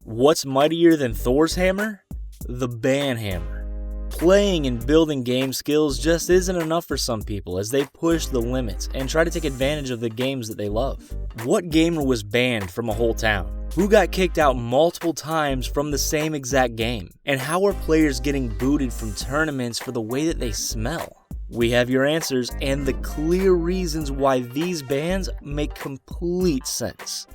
What's mightier than Thor's hammer? The ban hammer. Playing and building game skills just isn't enough for some people as they push the limits and try to take advantage of the games that they love. What gamer was banned from a whole town? Who got kicked out multiple times from the same exact game? And how are players getting booted from tournaments for the way that they smell? We have your answers and the clear reasons why these bans make complete sense.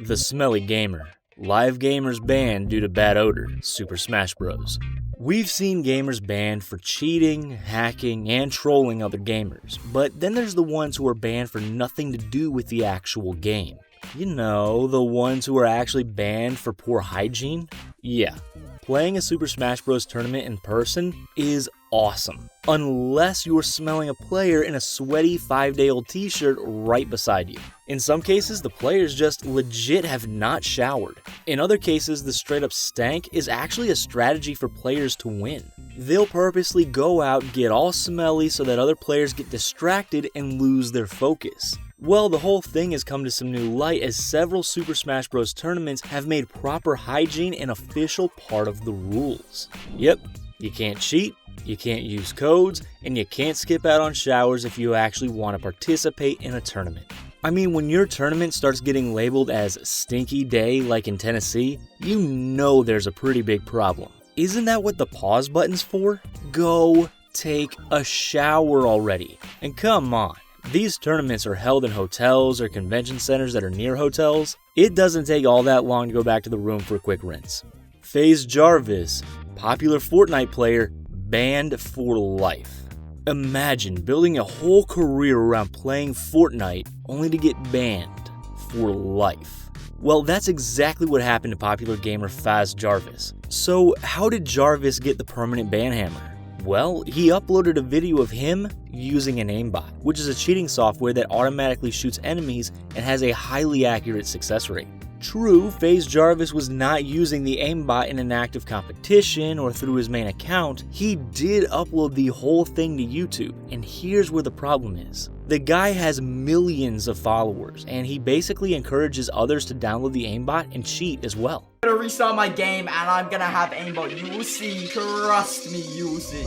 The Smelly Gamer. Live gamers banned due to bad odor, Super Smash Bros. We've seen gamers banned for cheating, hacking, and trolling other gamers, but then there's the ones who are banned for nothing to do with the actual game. You know, the ones who are actually banned for poor hygiene? Yeah, playing a Super Smash Bros. Tournament in person is awesome, unless you're smelling a player in a sweaty 5-day-old t-shirt right beside you. In some cases, the players just legit have not showered. In other cases, the straight-up stank is actually a strategy for players to win. They'll purposely go out, get all smelly so that other players get distracted and lose their focus. Well, the whole thing has come to some new light as several Super Smash Bros. Tournaments have made proper hygiene an official part of the rules. Yep, you can't cheat, you can't use codes, and you can't skip out on showers if you actually want to participate in a tournament. I mean, when your tournament starts getting labeled as Stinky Day like in Tennessee, you know there's a pretty big problem. Isn't that what the pause button's for? Go take a shower already. And come on, these tournaments are held in hotels or convention centers that are near hotels. It doesn't take all that long to go back to the room for a quick rinse. FAZE JARVIS, popular Fortnite player, banned for life. Imagine building a whole career around playing Fortnite only to get banned for life. Well, that's exactly what happened to popular gamer FAZE JARVIS. So how did JARVIS get the permanent ban hammer? Well, he uploaded a video of him using an aimbot, which is a cheating software that automatically shoots enemies and has a highly accurate success rate. True, FAZE JARVIS was not using the aimbot in an active competition or through his main account. He did upload the whole thing to YouTube, and here's where the problem is. The guy has millions of followers, and he basically encourages others to download the aimbot and cheat as well. I'm gonna restart my game and I'm gonna have aimbot. You will see, trust me, you will see.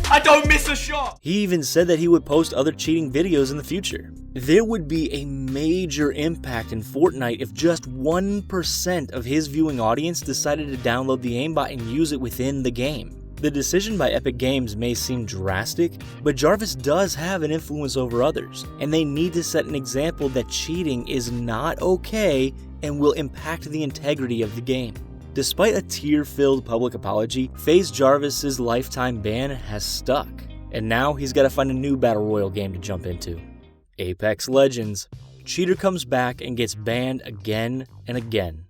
I don't miss a shot! He even said that he would post other cheating videos in the future. There would be a major impact in Fortnite if just 1% of his viewing audience decided to download the aimbot and use it within the game. The decision by Epic Games may seem drastic, but JARVIS does have an influence over others, and they need to set an example that cheating is not okay and will impact the integrity of the game. Despite a tear-filled public apology, FAZE JARVIS' lifetime ban has stuck, and now he's got to find a new Battle Royale game to jump into. Apex Legends. Cheater comes back and gets banned again and again.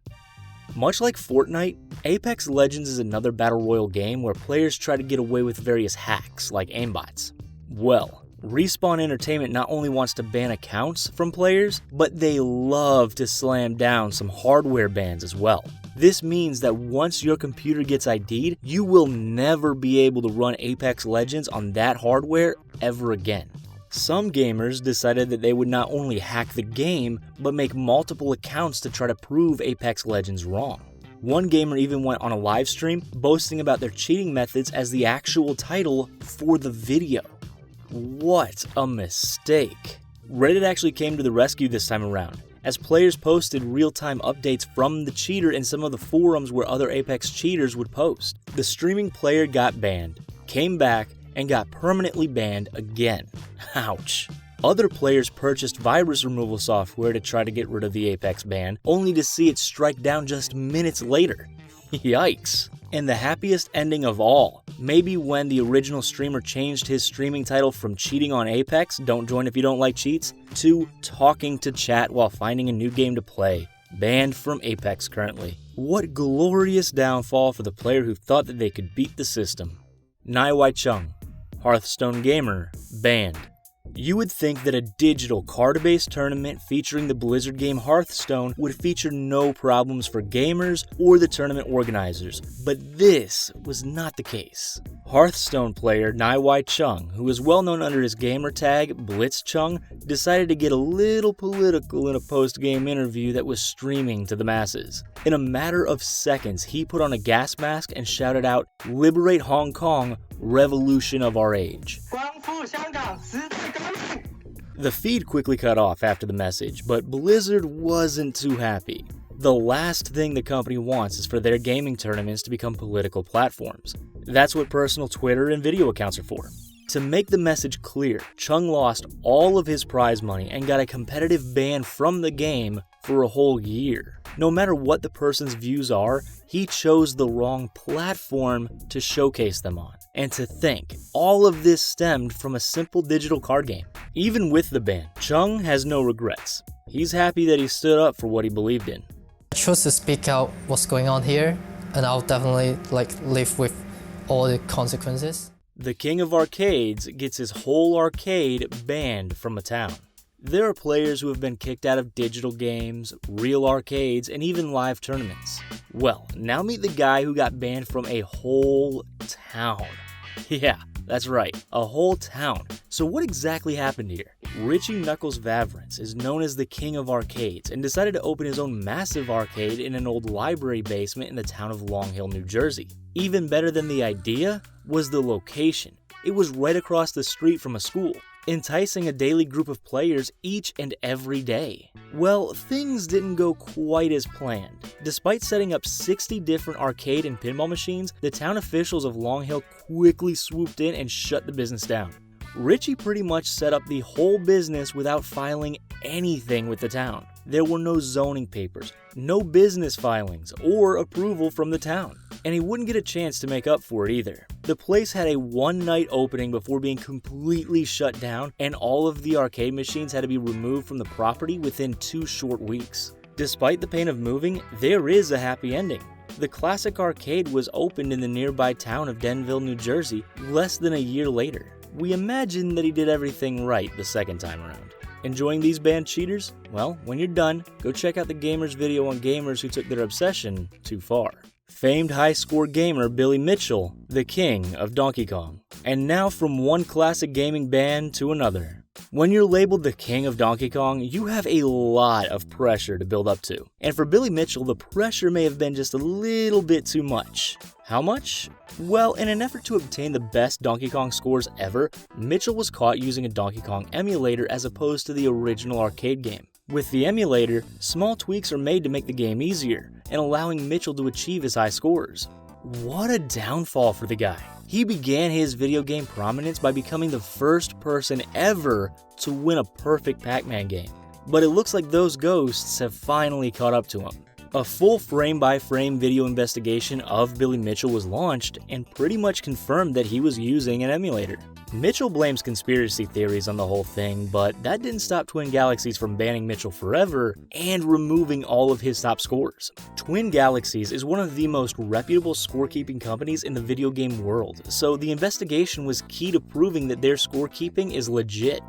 Much like Fortnite, Apex Legends is another Battle Royale game where players try to get away with various hacks like aimbots. Well, Respawn Entertainment not only wants to ban accounts from players, but they love to slam down some hardware bans as well. This means that once your computer gets ID'd, you will never be able to run Apex Legends on that hardware ever again. Some gamers decided that they would not only hack the game, but make multiple accounts to try to prove Apex Legends wrong. One gamer even went on a live stream boasting about their cheating methods as the actual title for the video. What a mistake. Reddit actually came to the rescue this time around, as players posted real-time updates from the cheater in some of the forums where other Apex cheaters would post. The streaming player got banned, came back, and got permanently banned again. Ouch. Other players purchased virus removal software to try to get rid of the Apex ban, only to see it strike down just minutes later. Yikes. And the happiest ending of all, maybe when the original streamer changed his streaming title from cheating on Apex, don't join if you don't like cheats, to talking to chat while finding a new game to play. Banned from Apex currently. What glorious downfall for the player who thought that they could beat the system. Nai Wai Chung, Hearthstone gamer, banned. You would think that a digital card-based tournament featuring the Blizzard game Hearthstone would feature no problems for gamers or the tournament organizers, but this was not the case. Hearthstone player Naiwai Chung, who is well known under his gamer tag BlitzChung, decided to get a little political in a post-game interview that was streaming to the masses. In a matter of seconds, he put on a gas mask and shouted out, "Liberate Hong Kong, revolution of our age." The feed quickly cut off after the message, but Blizzard wasn't too happy. The last thing the company wants is for their gaming tournaments to become political platforms. That's what personal Twitter and video accounts are for. To make the message clear, Chung lost all of his prize money and got a competitive ban from the game for a whole year. No matter what the person's views are, he chose the wrong platform to showcase them on. And to think, all of this stemmed from a simple digital card game. Even with the ban, Chung has no regrets. He's happy that he stood up for what he believed in. I chose to speak out what's going on here, and I'll definitely live with all the consequences. The king of arcades gets his whole arcade banned from a town. There are players who have been kicked out of digital games, real arcades, and even live tournaments. Well, now meet the guy who got banned from a whole town. Yeah, that's right, a whole town. So what exactly happened here? Richie Knuckles Vavrance is known as the king of arcades and decided to open his own massive arcade in an old library basement in the town of Long Hill, New Jersey. Even better than the idea was the location. It was right across the street from a school, enticing a daily group of players each and every day. Well, things didn't go quite as planned. Despite setting up 60 different arcade and pinball machines, the town officials of Long Hill quickly swooped in and shut the business down. Richie pretty much set up the whole business without filing anything with the town. There were no zoning papers, no business filings, or approval from the town. And he wouldn't get a chance to make up for it either. The place had a one-night opening before being completely shut down, and all of the arcade machines had to be removed from the property within 2 short weeks. Despite the pain of moving, there is a happy ending. The classic arcade was opened in the nearby town of Denville, New Jersey, less than a year later. We imagine that he did everything right the second time around. Enjoying these banned cheaters? Well, when you're done, go check out the Gamer's video on gamers who took their obsession too far. Famed high-score gamer Billy Mitchell, the king of Donkey Kong. And now from one classic gaming band to another. When you're labeled the king of Donkey Kong, you have a lot of pressure to build up to. And for Billy Mitchell, the pressure may have been just a little bit too much. How much? Well, in an effort to obtain the best Donkey Kong scores ever, Mitchell was caught using a Donkey Kong emulator as opposed to the original arcade game. With the emulator, small tweaks are made to make the game easier, and allowing Mitchell to achieve his high scores. What a downfall for the guy. He began his video game prominence by becoming the first person ever to win a perfect Pac-Man game. But it looks like those ghosts have finally caught up to him. A full frame-by-frame video investigation of Billy Mitchell was launched and pretty much confirmed that he was using an emulator. Mitchell blames conspiracy theories on the whole thing, but that didn't stop Twin Galaxies from banning Mitchell forever and removing all of his top scores. Twin Galaxies is one of the most reputable scorekeeping companies in the video game world, so the investigation was key to proving that their scorekeeping is legit.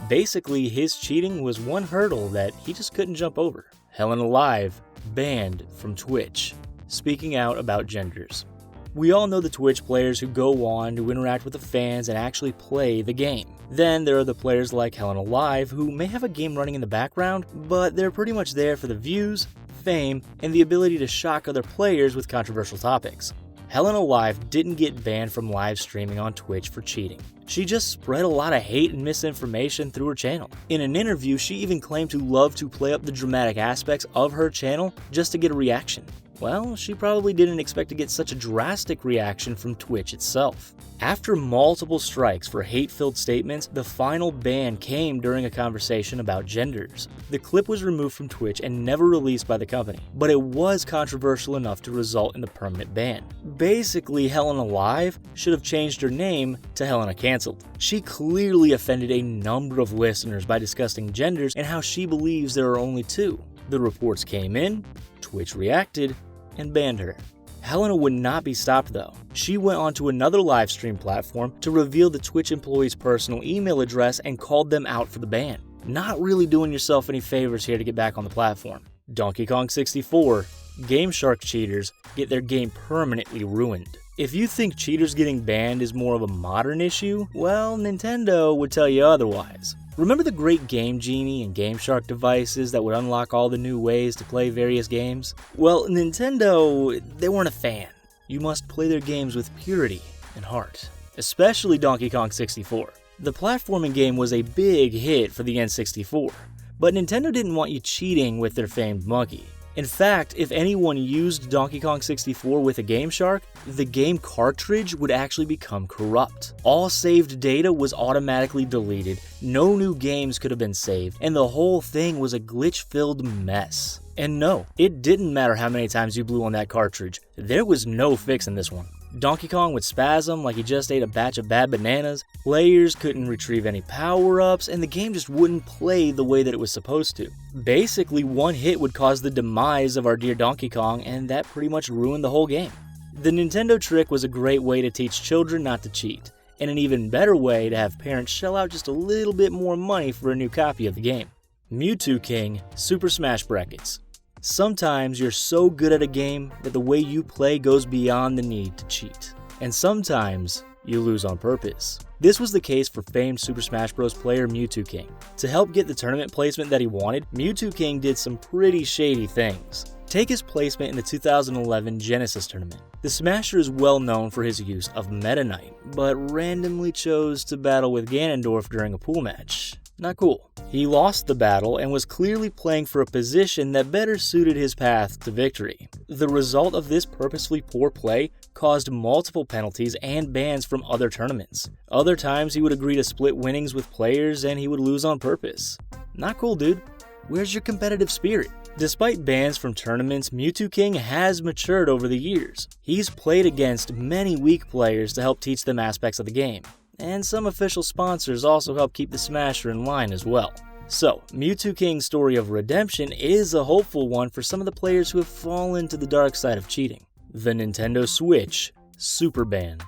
Basically, his cheating was one hurdle that he just couldn't jump over. Hell and Alive, banned from Twitch. Speaking out about genders. We all know the Twitch players who go on to interact with the fans and actually play the game. Then there are the players like Hell and Alive who may have a game running in the background, but they're pretty much there for the views, fame, and the ability to shock other players with controversial topics. Hell and Alive didn't get banned from live streaming on Twitch for cheating. She just spread a lot of hate and misinformation through her channel. In an interview, she even claimed to love to play up the dramatic aspects of her channel just to get a reaction. Well, she probably didn't expect to get such a drastic reaction from Twitch itself. After multiple strikes for hate-filled statements, the final ban came during a conversation about genders. The clip was removed from Twitch and never released by the company, but it was controversial enough to result in the permanent ban. Basically, Helen Alive should have changed her name to Helena Cancelled. She clearly offended a number of listeners by discussing genders and how she believes there are only two. The reports came in, Twitch reacted, and banned her. Helena would not be stopped though. She went on to another live stream platform to reveal the Twitch employee's personal email address and called them out for the ban. Not really doing yourself any favors here to get back on the platform. Donkey Kong 64, Game Shark cheaters get their game permanently ruined. If you think cheaters getting banned is more of a modern issue, well, Nintendo would tell you otherwise. Remember the great Game Genie and Game Shark devices that would unlock all the new ways to play various games? Well, Nintendo, they weren't a fan. You must play their games with purity and heart, especially Donkey Kong 64. The platforming game was a big hit for the N64, but Nintendo didn't want you cheating with their famed monkey. In fact, if anyone used Donkey Kong 64 with a Game Shark, the game cartridge would actually become corrupt. All saved data was automatically deleted, no new games could have been saved, and the whole thing was a glitch-filled mess. And no, it didn't matter how many times you blew on that cartridge, there was no fixing this one. Donkey Kong would spasm like he just ate a batch of bad bananas, players couldn't retrieve any power-ups, and the game just wouldn't play the way that it was supposed to. Basically, one hit would cause the demise of our dear Donkey Kong, and that pretty much ruined the whole game. The Nintendo trick was a great way to teach children not to cheat, and an even better way to have parents shell out just a little bit more money for a new copy of the game. Mewtwo King Super Smash Brackets. Sometimes you're so good at a game that the way you play goes beyond the need to cheat. And sometimes you lose on purpose. This was the case for famed Super Smash Bros. Player Mewtwo King. To help get the tournament placement that he wanted, Mewtwo King did some pretty shady things. Take his placement in the 2011 Genesis tournament. The Smasher is well known for his use of Meta Knight, but randomly chose to battle with Ganondorf during a pool match. Not cool. He lost the battle and was clearly playing for a position that better suited his path to victory. The result of this purposefully poor play caused multiple penalties and bans from other tournaments. Other times he would agree to split winnings with players and he would lose on purpose. Not cool, dude. Where's your competitive spirit? Despite bans from tournaments, Mewtwo King has matured over the years. He's played against many weak players to help teach them aspects of the game. And some official sponsors also help keep the Smasher in line as well. So, Mewtwo King's story of redemption is a hopeful one for some of the players who have fallen to the dark side of cheating. The Nintendo Switch Super Ban.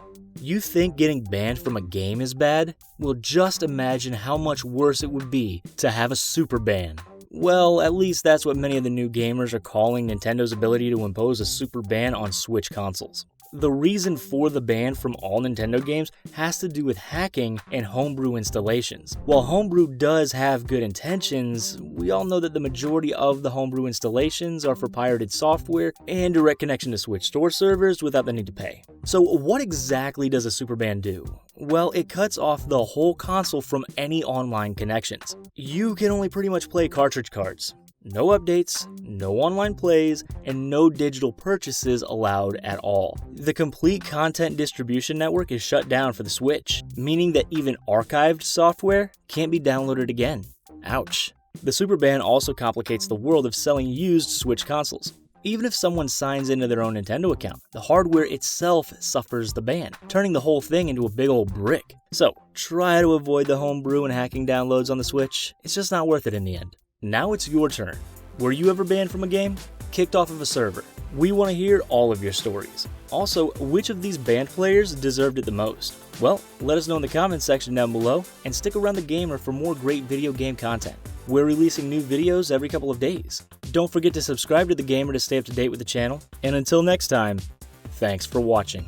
You think getting banned from a game is bad? Well, just imagine how much worse it would be to have a super ban. Well, at least that's what many of the new gamers are calling Nintendo's ability to impose a super ban on Switch consoles. The reason for the ban from all Nintendo games has to do with hacking and homebrew installations. While homebrew does have good intentions, we all know that the majority of the homebrew installations are for pirated software and direct connection to Switch store servers without the need to pay. So what exactly does a super ban do? Well, it cuts off the whole console from any online connections. You can only pretty much play cartridge cards. No updates, no online plays, and no digital purchases allowed at all. The complete content distribution network is shut down for the Switch, meaning that even archived software can't be downloaded again. Ouch. The super ban also complicates the world of selling used Switch consoles. Even if someone signs into their own Nintendo account, the hardware itself suffers the ban, turning the whole thing into a big old brick. So, try to avoid the homebrew and hacking downloads on the Switch. It's just not worth it in the end. Now it's your turn. Were you ever banned from a game? Kicked off of a server? We want to hear all of your stories. Also, which of these banned players deserved it the most? Well, let us know in the comments section down below, and stick around TheGamer for more great video game content. We're releasing new videos every couple of days. Don't forget to subscribe to TheGamer to stay up to date with the channel, and until next time, thanks for watching.